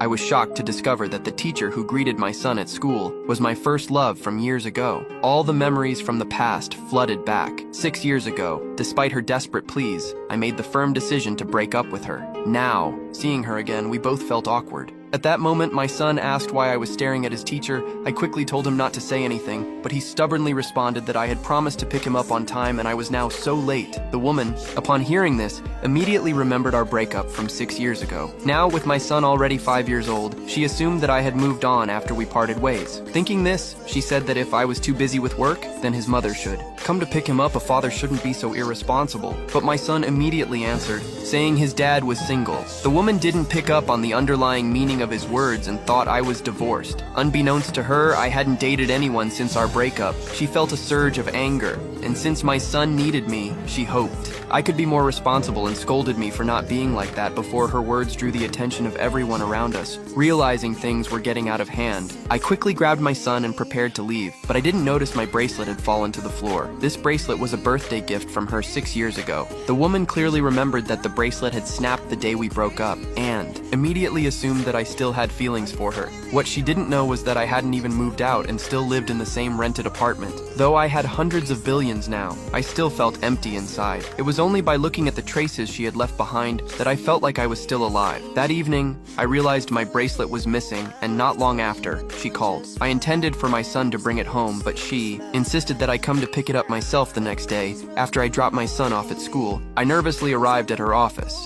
I was shocked to discover that the teacher who greeted my son at school was my first love from years ago. All the memories from the past flooded back. 6 years ago, despite her desperate pleas, I made the firm decision to break up with her. Now, seeing her again, we both felt awkward. At that moment, my son asked why I was staring at his teacher. I quickly told him not to say anything, but he stubbornly responded that I had promised to pick him up on time and I was now so late. The woman, upon hearing this, immediately remembered our breakup from 6 years ago. Now, with my son already 5 years old, she assumed that I had moved on after we parted ways. Thinking this, she said that if I was too busy with work, then his mother should. Come to pick him up, a father shouldn't be so irresponsible. But my son immediately answered, saying his dad was single. The woman didn't pick up on the underlying meaning of his words and thought I was divorced. Unbeknownst to her, I hadn't dated anyone since our breakup. She felt a surge of anger, and since my son needed me, she hoped I could be more responsible and scolded me for not being like that before her words drew the attention of everyone around us. Realizing things were getting out of hand, I quickly grabbed my son and prepared to leave, but I didn't notice my bracelet had fallen to the floor. This bracelet was a birthday gift from her 6 years ago. The woman clearly remembered that the bracelet had snapped the day we broke up, and immediately assumed that I still had feelings for her. What she didn't know was that I hadn't even moved out and still lived in the same rented apartment. Though I had hundreds of billions now, I still felt empty inside. It was only by looking at the traces she had left behind that I felt like I was still alive. That evening, I realized my bracelet was missing, and not long after, she called. I intended for my son to bring it home, but she insisted that I come to pick it up myself the next day after I dropped my son off at school. I nervously arrived at her office.